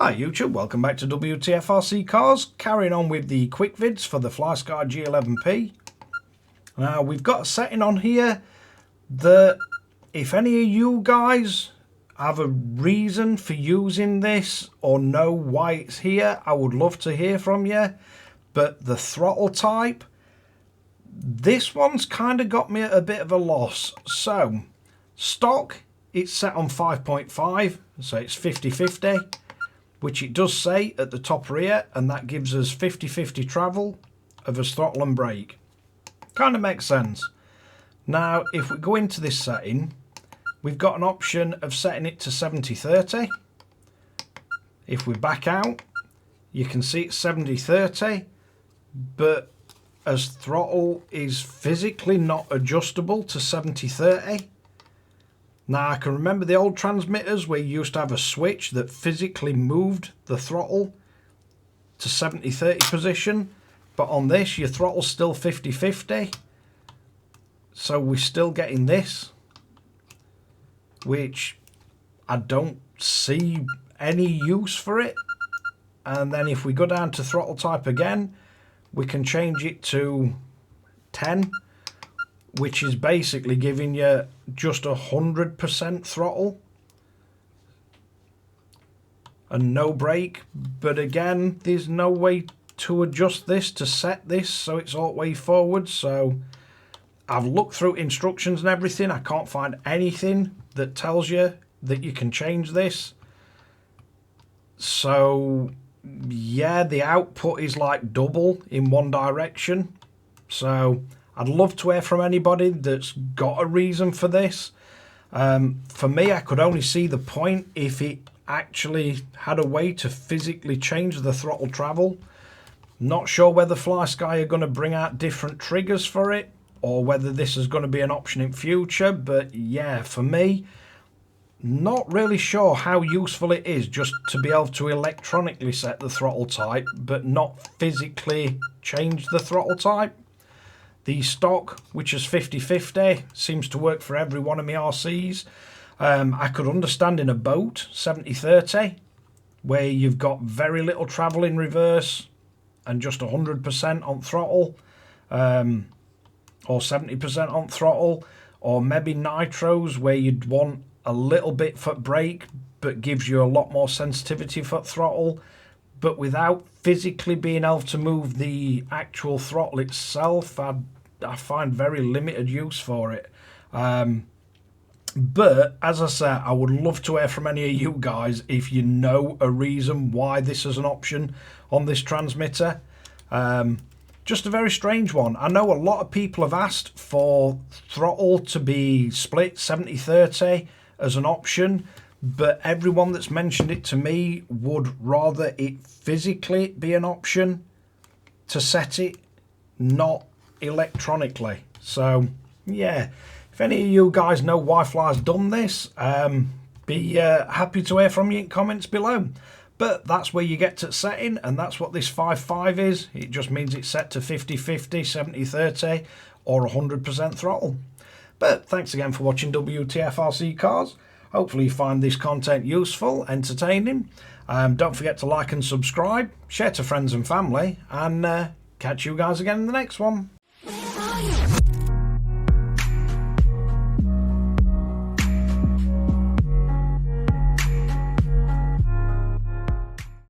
Hi YouTube, welcome back to Wtf Rc Cars, carrying on with the quick vids for the Flysky G11P. Now we've got a setting on here that if any of you guys have a reason for using this or know why it's here, I would love to hear from you. But the throttle type, this one's kind of got me at a bit of a loss. So stock, it's set on 5.5, so it's 50-50. Which it does say at the top rear, and that gives us 50-50 travel of a throttle and brake. Kind of makes sense. Now, if we go into this setting, we've got an option of setting it to 70-30. If we back out, you can see it's 70-30, but as throttle is physically not adjustable to 70-30. Now, I can remember the old transmitters where you used to have a switch that physically moved the throttle to 70-30 position, but on this, your throttle's still 50-50. So we're still getting this, which I don't see any use for it. And then if we go down to throttle type again, we can change it to 10. Which is basically giving you just 100% throttle and no brake. But again, there's no way to adjust this, to set this so it's all the way forward. So I've looked through instructions and everything. I can't find anything that tells you that you can change this. So yeah, the output is like double in one direction. So I'd love to hear from anybody that's got a reason for this. For me, I could only see the point if it actually had a way to physically change the throttle travel. Not sure whether Flysky are going to bring out different triggers for it or whether this is going to be an option in future. But yeah, for me, not really sure how useful it is just to be able to electronically set the throttle type but not physically change the throttle type. The stock, which is 50-50, seems to work for every one of my RCs. I could understand in a boat, 70-30, where you've got very little travel in reverse and just 100% on throttle, or 70% on throttle, or maybe nitros, where you'd want a little bit for brake, but gives you a lot more sensitivity for throttle, but without physically being able to move the actual throttle itself. I find very limited use for it. But as I said, I would love to hear from any of you guys if you know a reason why this is an option on this transmitter. Just a very strange one. I know a lot of people have asked for throttle to be split 70-30 as an option, but everyone that's mentioned it to me would rather it physically be an option to set it, not electronically. So yeah, if any of you guys know why Fly's done this, be happy to hear from you in comments below. But that's where you get to setting, and that's what this 5.5 is. It just means it's set to 50-50, 70-30 or 100% throttle. But thanks again for watching Wtf Rc Cars. Hopefully you find this content useful, entertaining. Don't forget to like and subscribe, share to friends and family, and catch you guys again in the next one.